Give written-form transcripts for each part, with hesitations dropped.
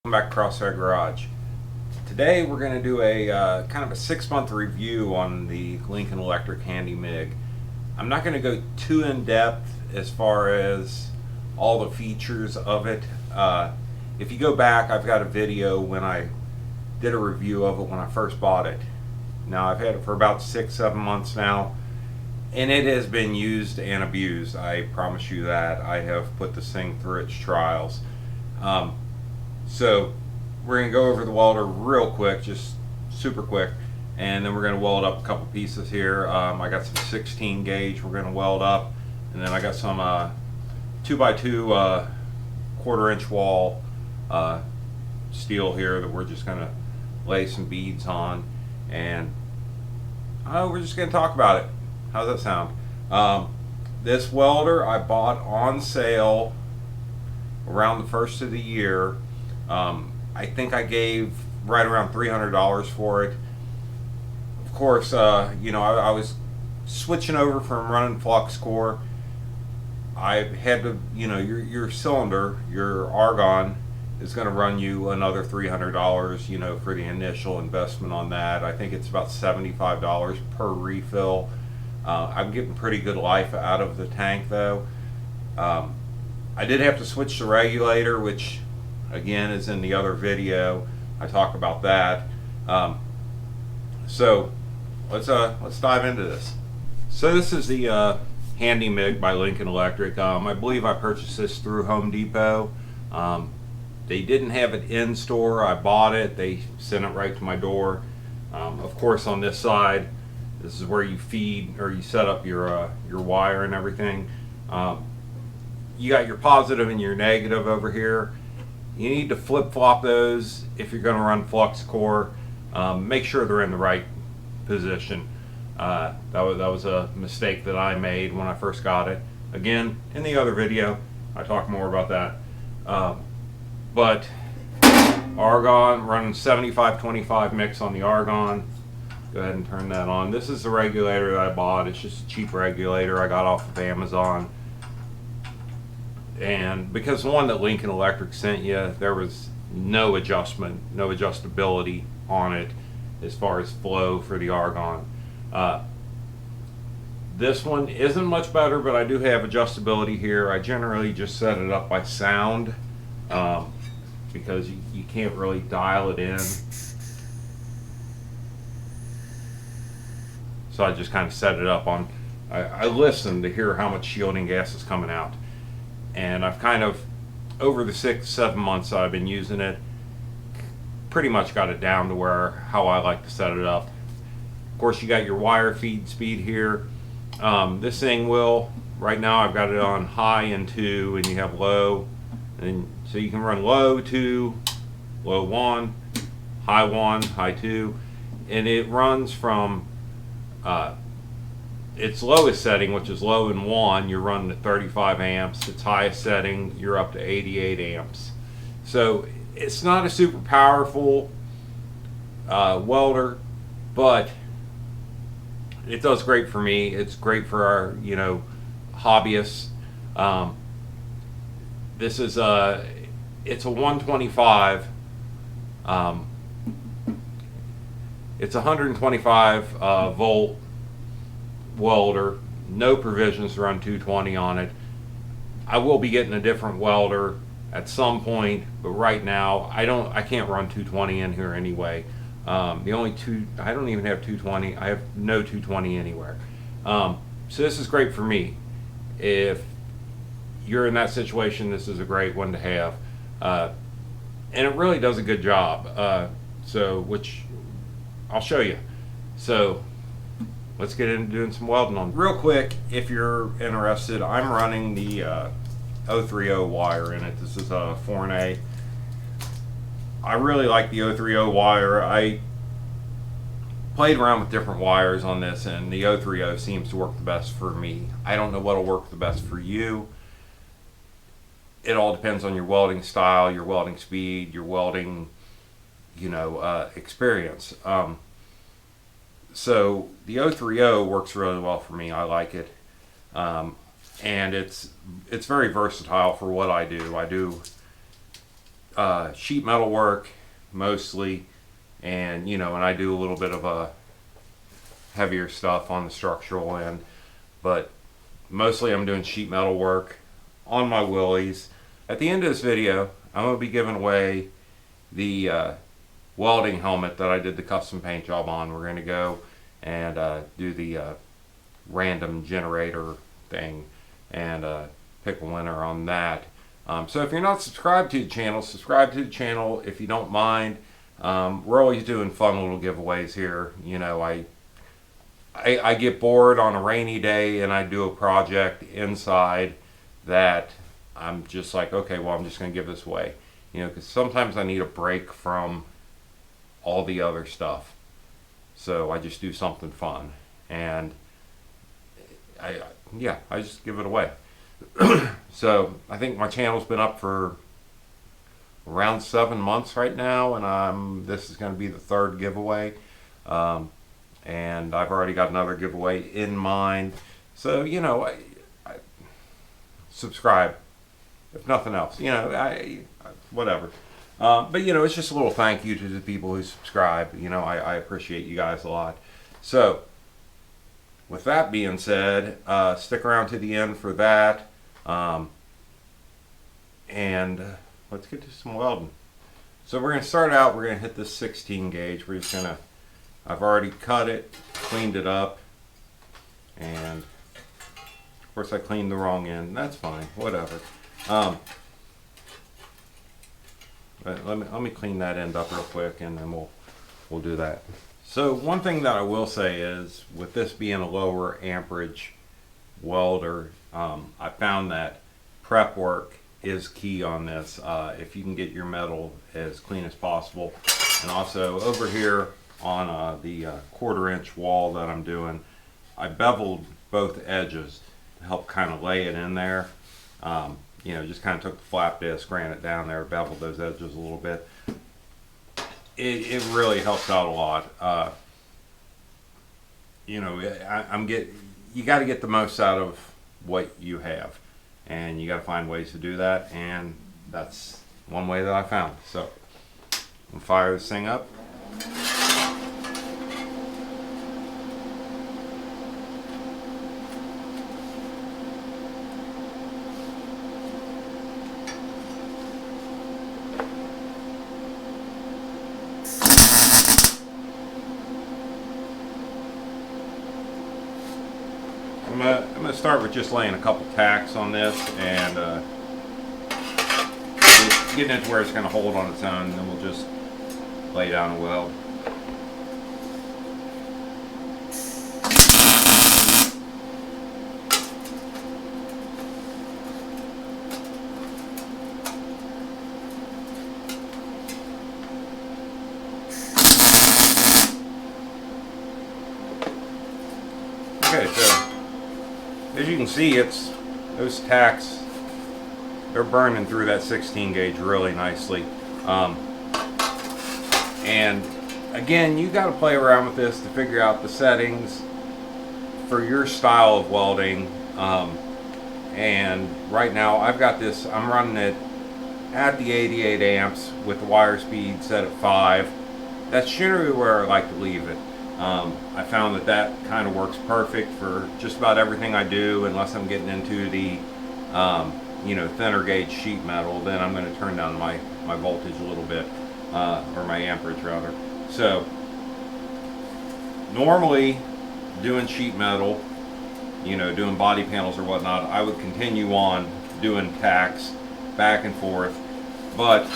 Welcome back to Crossfire Garage. Today we're going to do a kind of a 6-month review on the Lincoln Electric Handy Mig. I'm not going to go too in depth as far as all the features of it. If you go back, I've got a video when I did a review of it when I first bought it. Now I've had it for about 6-7 months now, and it has been used and abused. I promise you that. I have put this thing through its trials. So we're going to go over the welder real quick, just super quick, and then we're going to weld up a couple pieces here. I got some 16 gauge we're going to weld up, and then I got some 2x2 1/4 inch wall steel here that we're just going to lay some beads on, and we're just going to talk about it. How's that sound? This welder I bought on sale around the first of the year. I think I gave right around $300 for it. Of course, I was switching over from running flux core. I had to, your cylinder, your argon, is going to run you another $300, for the initial investment on that. I think it's about $75 per refill. I'm getting pretty good life out of the tank though. I did have to switch the regulator, which again is in the other video. I talk about that. So let's dive into this. So this is the Handy Mig by Lincoln Electric. I believe I purchased this through Home Depot. They didn't have it in store. I bought it. They sent it right to my door. Of course, on this side, this is where you feed or you set up your wire and everything. You got your positive and your negative over here. You need to flip-flop those if you're going to run flux core. Make sure they're in the right position. That was a mistake that I made when I first got it. Again, in the other video, I talk more about that. But argon, running 75-25 mix on the argon. Go ahead and turn that on. This is the regulator that I bought. It's just a cheap regulator I got off of Amazon. And because the one that Lincoln Electric sent you, there was no adjustment, no adjustability on it as far as flow for the argon. This one isn't much better, but I do have adjustability here. I generally just set it up by sound because you can't really dial it in. So I just kind of set it up on, I listen to hear how much shielding gas is coming out. And I've kind of, over the 6-7 months I've been using it, pretty much got it down to how I like to set it up. Of course, you got your wire feed speed here. This thing will, right now I've got it on high and 2, and you have low. And so you can run low 2, low 1, high 1, high 2. And it runs from its lowest setting, which is low in 1, you're running at 35 amps. Its highest setting, you're up to 88 amps. So it's not a super powerful welder, but it does great for me. It's great for our, hobbyists. This is it's a 125. It's a 125 volt welder, no provisions to run 220 on it. I will be getting a different welder at some point, but right now I can't run 220 in here anyway. I don't even have 220. I have no 220 anywhere. So this is great for me. If you're in that situation, this is a great one to have, and it really does a good job. Which I'll show you. So let's get into doing some welding on. Real quick, if you're interested, I'm running the 030 wire in it. This is a 4A. I really like the 030 wire. I played around with different wires on this, and the 030 seems to work the best for me. I don't know what'll work the best for you. It all depends on your welding style, your welding speed, your welding, experience. So the 030 works really well for me. I like it, and it's very versatile for what I do. I do sheet metal work mostly, and and I do a little bit of a heavier stuff on the structural end, but mostly I'm doing sheet metal work on my Willies. At the end of this video, I'm going to be giving away the welding helmet that I did the custom paint job on. We're going to go and do the random generator thing and pick a winner on that. So if you're not subscribed to the channel, subscribe to the channel if you don't mind. We're always doing fun little giveaways here. I get bored on a rainy day and I do a project inside that I'm just like, okay, well, I'm just going to give this away. Because sometimes I need a break from all the other stuff. So I just do something fun. And I just give it away. So I think my channel's been up for around 7 months right now, and this is going to be the third giveaway. And I've already got another giveaway in mind. So, I subscribe, if nothing else. Whatever. But, it's just a little thank you to the people who subscribe. I appreciate you guys a lot. So, with that being said, stick around to the end for that. And let's get to some welding. So we're going to start out, we're going to hit this 16 gauge. We're just going to, I've already cut it, cleaned it up, and of course I cleaned the wrong end. That's fine, whatever. But let me clean that end up real quick, and then we'll do that. So one thing that I will say is, with this being a lower amperage welder, I found that prep work is key on this. If you can get your metal as clean as possible. And also over here on the 1/4 inch wall that I'm doing, I beveled both edges to help kind of lay it in there. Just kind of took the flap disc, ran it down there, beveled those edges a little bit. It really helps out a lot. You got to get the most out of what you have, and you got to find ways to do that, and that's one way that I found. So I'll fire this thing up. I'm going to start with just laying a couple tacks on this and getting it to where it's going to hold on its own, and then we'll just lay down a weld. Okay, so as you can see, those tacks, they're burning through that 16 gauge really nicely. And again, you got to play around with this to figure out the settings for your style of welding. And right now I've got this, I'm running it at the 88 amps with the wire speed set at 5. That's generally where I like to leave it. I found that kind of works perfect for just about everything I do, unless I'm getting into the thinner gauge sheet metal. Then I'm going to turn down my voltage a little bit, or my amperage rather. So normally doing sheet metal, doing body panels or whatnot, I would continue on doing tacks back and forth, but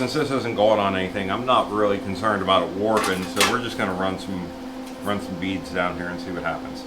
since this isn't going on anything, I'm not really concerned about it warping, so we're just going to run some beads down here and see what happens.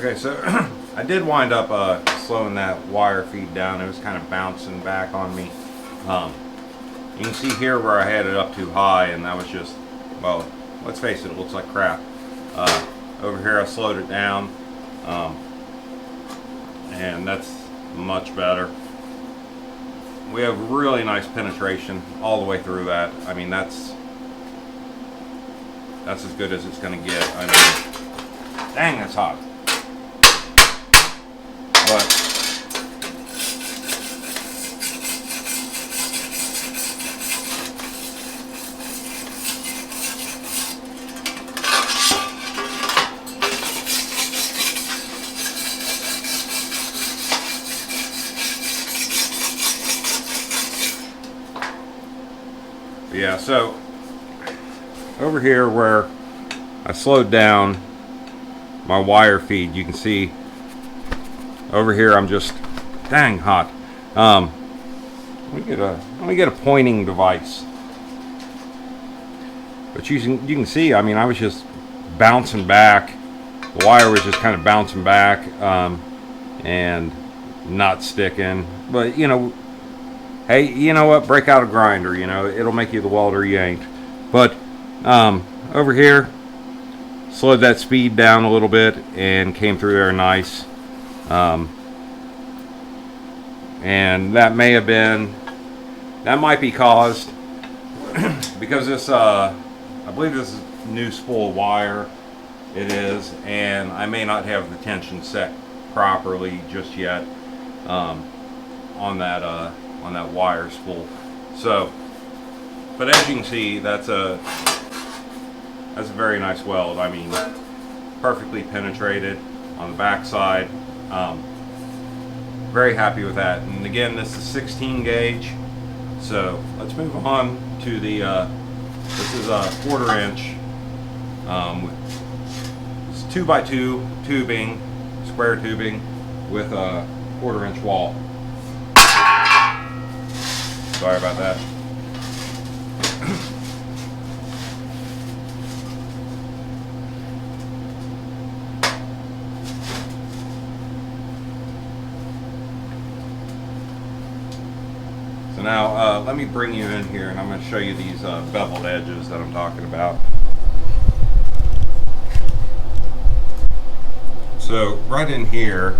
Okay, so I did wind up slowing that wire feed down. It was kind of bouncing back on me. You can see here where I had it up too high, and that was just, well, let's face it, it looks like crap. Over here I slowed it down, and that's much better. We have really nice penetration all the way through that. I mean, that's as good as it's going to get. I mean, dang, that's hot. But yeah, so over here where I slowed down my wire feed, you can see over here I'm just dang hot. Let me get a pointing device. But you can see, I mean, I was just bouncing back. The wire was just kind of bouncing back and not sticking. But you know, hey, you know what? Break out a grinder. You know, it'll make you the welder you ain't. But over here, slowed that speed down a little bit and came through there nice. And that might be caused because this, I believe this is new spool wire. It is, and I may not have the tension set properly just yet on that wire spool. So, but as you can see, that's a very nice weld. I mean, perfectly penetrated on the back side. Very happy with that. And again, this is 16 gauge. So let's move on to the this is a 1/4 inch. It's 2x2 tubing, square tubing with a 1/4 inch wall. Sorry about that. So now let me bring you in here, and I'm going to show you these beveled edges that I'm talking about. So right in here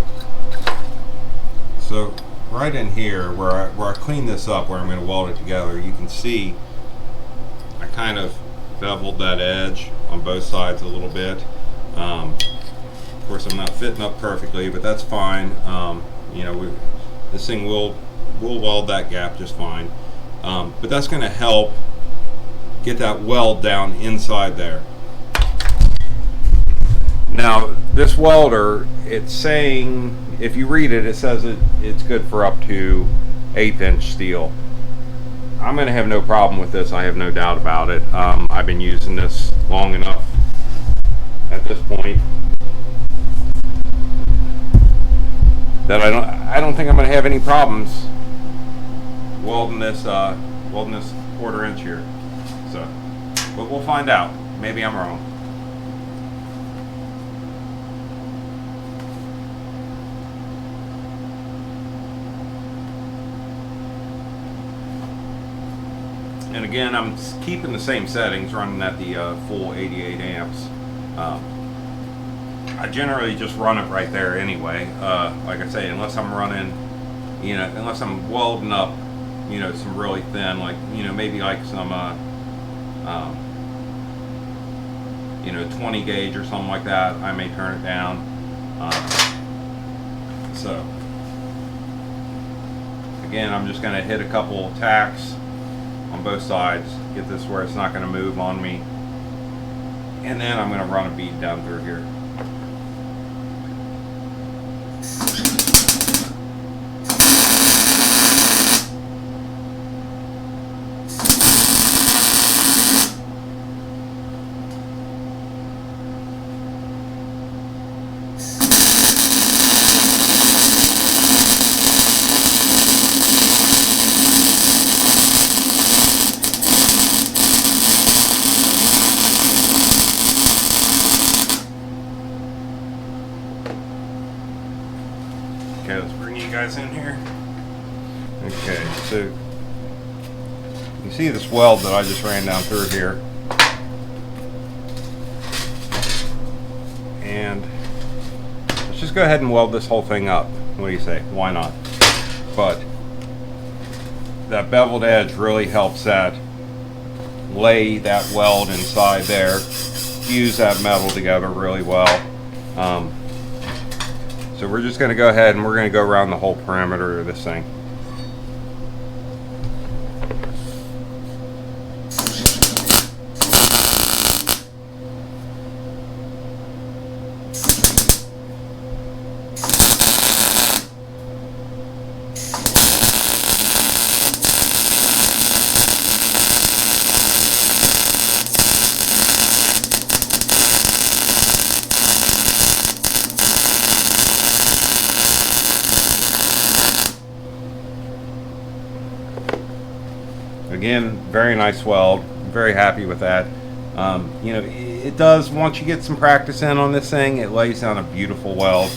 where I clean this up, where I'm going to weld it together, you can see I kind of beveled that edge on both sides a little bit. Of course, I'm not fitting up perfectly, but that's fine. You know, this thing will weld that gap just fine. But that's going to help get that weld down inside there. Now, this welder, it's saying, if you read it, it says it's good for up to 1/8 inch steel. I'm going to have no problem with this. I have no doubt about it. I've been using this long enough at this point that I don't think I'm going to have any problems welding this 1/4 inch here. So, but we'll find out. Maybe I'm wrong. And again, I'm keeping the same settings, running at the full 88 amps. I generally just run it right there anyway. Like I say, unless I'm running, you know, unless I'm welding up, you know, some really thin, like, you know, maybe like some, you know, 20 gauge or something like that, I may turn it down. So, again, I'm just going to hit a couple tacks on both sides, get this where it's not going to move on me, and then I'm going to run a bead down through here. guys in here. Okay, so you see this weld that I just ran down through here, and let's just go ahead and weld this whole thing up. What do you say? Why not? But that beveled edge really helps that lay that weld inside there, fuse that metal together really well. So we're just going to go ahead and we're going to go around the whole perimeter of this thing. Again, very nice weld. Very happy with that. You know, it does, once you get some practice in on this thing, it lays down a beautiful weld.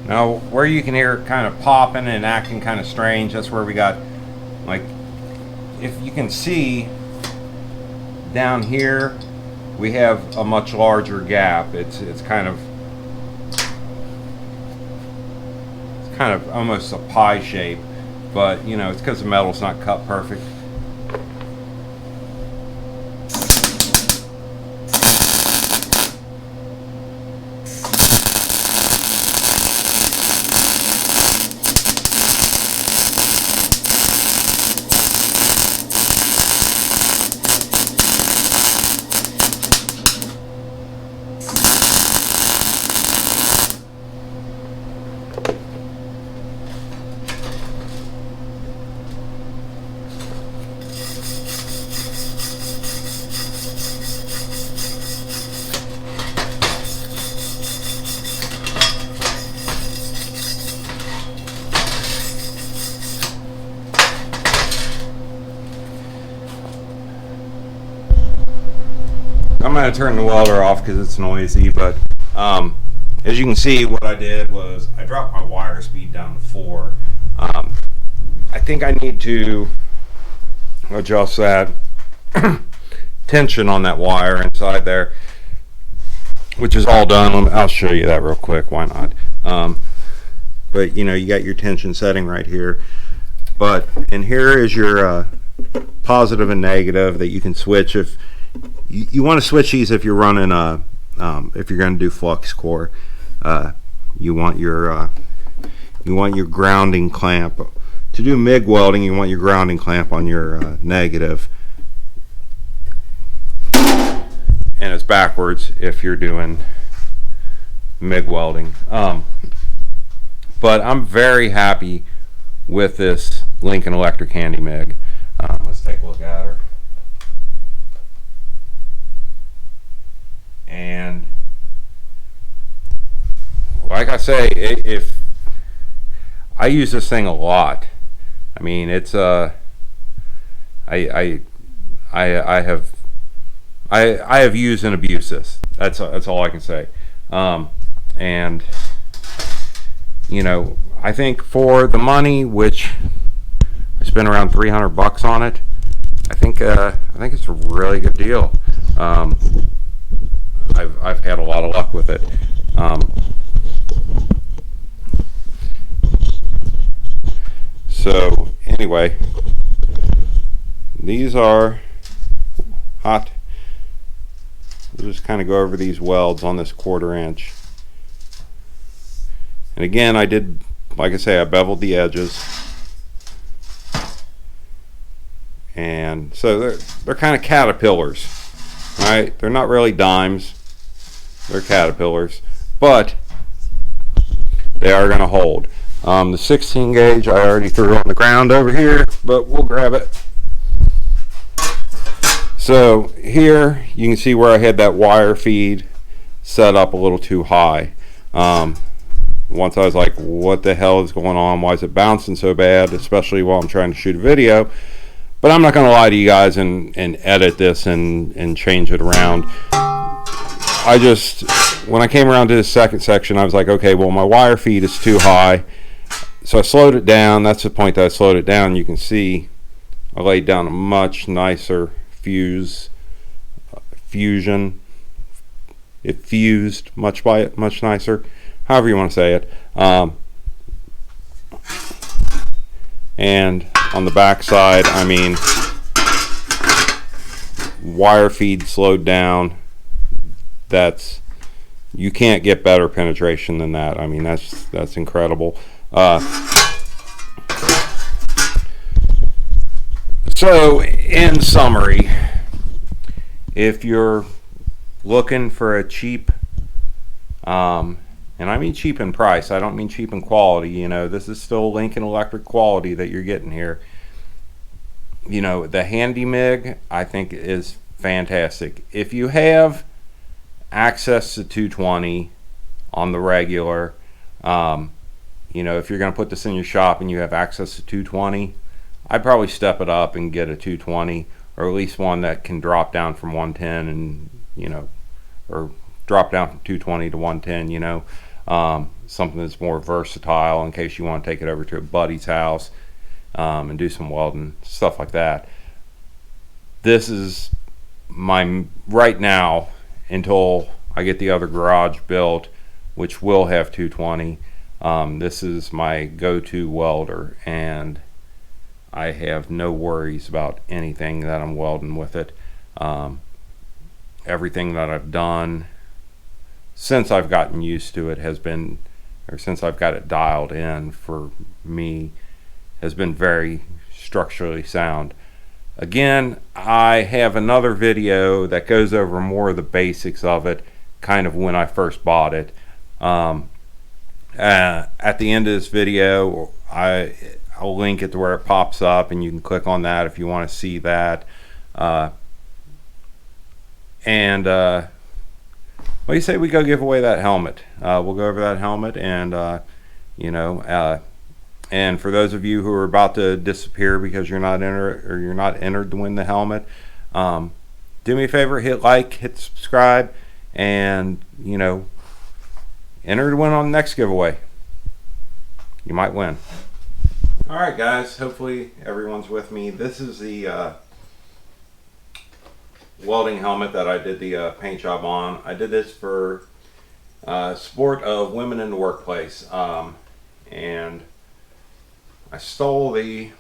Now, where you can hear it kind of popping and acting kind of strange, that's where we got, like, if you can see down here, we have a much larger gap. It's kind of almost a pie shape, but you know, it's because the metal's not cut perfect. I'm going to turn the welder off because it's noisy, but as you can see, what I did was I dropped my wire speed down to 4. I think I need to adjust that tension on that wire inside there, which is all done. I'll show you that real quick, why not? But you know, you got your tension setting right here, and here is your positive and negative that you can switch. If you want to switch these, if you're running if you're going to do flux core, you want your grounding clamp. To do MIG welding, you want your grounding clamp on your negative, and it's backwards if you're doing MIG welding. But I'm very happy with this Lincoln Electric Handy Mig. Let's take a look at her. And like I say, if I use this thing a lot, I mean, it's I have used and abused this. That's all I can say. And you know, I think for the money, which I spent around $300 on it, I think it's a really good deal. I've had a lot of luck with it. So anyway, these are hot. We'll just kind of go over these welds on this 1/4 inch. And again, I did, like I say, I beveled the edges. And so they're kind of caterpillars, right? They're not really dimes. They're caterpillars, but they are going to hold. The 16 gauge I already threw on the ground over here, but we'll grab it. So here you can see where I had that wire feed set up a little too high. Once I was like, what the hell is going on? Why is it bouncing so bad? Especially while I'm trying to shoot a video. But I'm not going to lie to you guys and edit this and change it around. I just, when I came around to the second section, I was like, okay, well, my wire feed is too high. So I slowed it down. That's the point that I slowed it down. You can see I laid down a much nicer fusion. It fused much nicer. However you want to say it. And on the back side, I mean, wire feed slowed down. You can't get better penetration than that. I mean, that's incredible. So in summary, if you're looking for a cheap, and I mean cheap in price, I don't mean cheap in quality, you know, this is still Lincoln Electric quality that you're getting here. You know, the Handy Mig, I think, is fantastic. If you have access to 220 on the regular, you know, if you're going to put this in your shop and you have access to 220, I'd probably step it up and get a 220, or at least one that can drop down from 110 and, you know, or drop down from 220 to 110, you know, something that's more versatile in case you want to take it over to a buddy's house and do some welding, stuff like that. This is my, right now, until I get the other garage built, which will have 220, this is my go-to welder, and I have no worries about anything that I'm welding with it. Everything that I've done since I've gotten used to it has been, or since I've got it dialed in for me, has been very structurally sound. Again, I have another video that goes over more of the basics of it, kind of when I first bought it. At the end of this video, I'll link it to where it pops up, and you can click on that if you want to see that. What do you say we go give away that helmet? We'll go over that helmet, and you know, and for those of you who are about to disappear because you're not entered to win the helmet, do me a favor, hit like, hit subscribe, and you know, enter to win on the next giveaway. You might win. All right, guys. Hopefully everyone's with me. This is the welding helmet that I did the paint job on. I did this for support of women in the workplace, and I stole the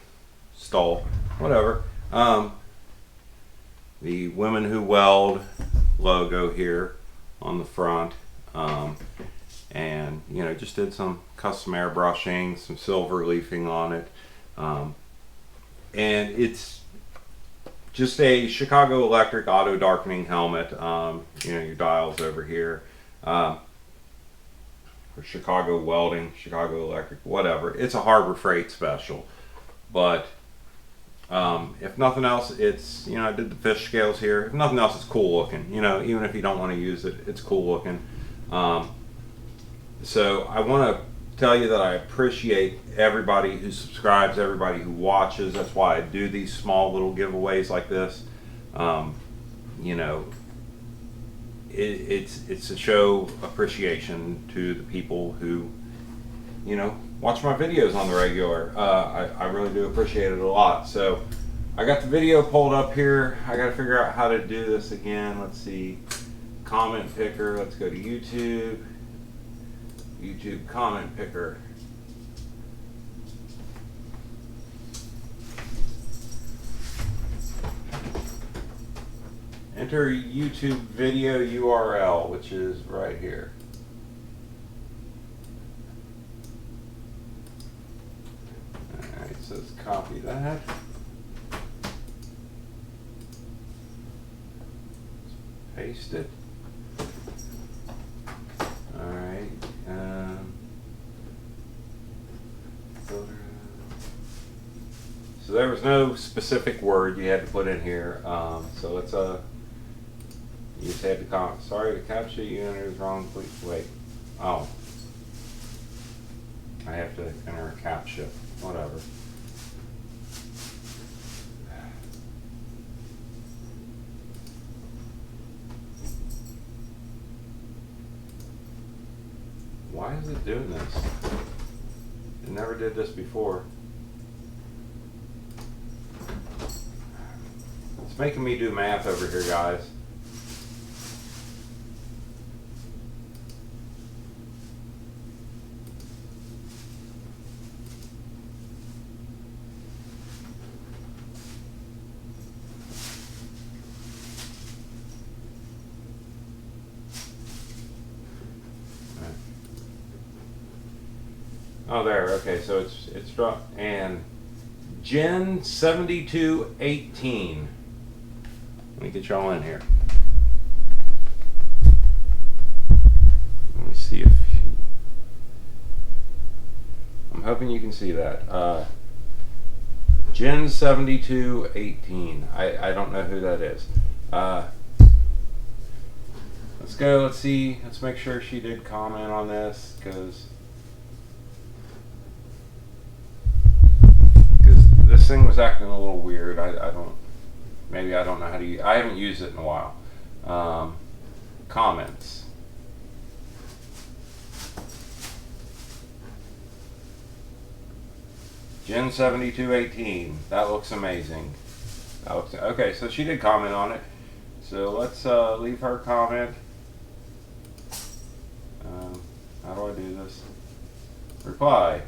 Women Who Weld logo here on the front, and you know, just did some custom airbrushing, some silver leafing on it, and it's just a Chicago Electric auto darkening helmet. You know, your dials over here, or Chicago Welding, Chicago Electric, whatever. It's a Harbor Freight special, but if nothing else, it's, you know, I did the fish scales here. If nothing else, it's cool looking. You know, even if you don't want to use it, it's cool looking. So I want to tell you that I appreciate everybody who subscribes, everybody who watches. That's why I do these small little giveaways like this. You know, it's to show appreciation to the people who, you know, watch my videos on the regular. I really do appreciate it a lot. So I got the video pulled up here. I got to figure out how to do this again. Let's see. comment picker. Let's go to YouTube. YouTube comment picker. Enter YouTube video URL, which is right here. Alright, so let's copy that. Paste it. Alright. So there was no specific word you had to put in here. So let's you just had to comment. Sorry, the captcha you entered is wrong. Please wait. Oh, I have to enter a captcha. Whatever. Why is it doing this? It never did this before. It's making me do math over here, guys. Oh, there. Okay, so it's dropped. And Gen 7218. Let me get y'all in here. Let me see if I'm hoping you can see that. Gen 7218. I don't know who that is. Let's go. Let's see. Let's make sure she did comment on this, because this thing was acting a little weird. I don't. Maybe I don't know how to use. I haven't used it in a while. Comments. Gen 7218. That looks amazing. That looks okay. So she did comment on it. So let's leave her comment. How do I do this? Reply.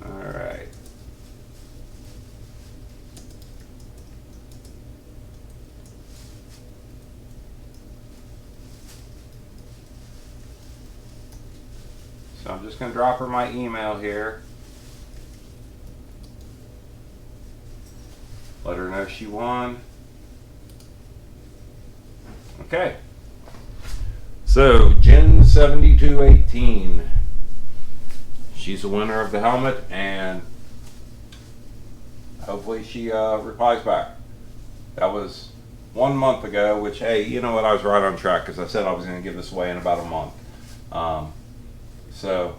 Alright. So I'm just going to drop her my email here. Let her know she won. Okay. So, Gen 7218. She's the winner of the helmet, and hopefully she replies back. That was 1 month ago, which, hey, you know what? I was right on track, because I said I was going to give this away in about a month. So,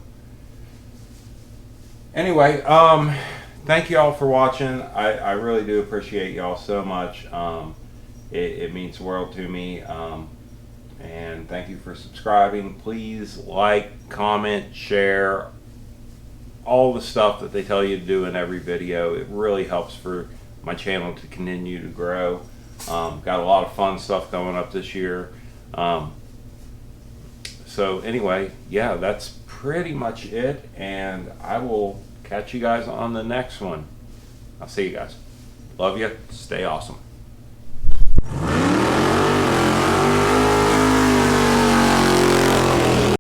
anyway, thank you all for watching. I really do appreciate y'all so much. It means the world to me. And thank you for subscribing. Please like, comment, share, all the stuff that they tell you to do in every video. It really helps for my channel to continue to grow. Got a lot of fun stuff coming up this year. So anyway, yeah, that's pretty much it, and I will catch you guys on the next one. I'll see you guys. Love you. Stay awesome.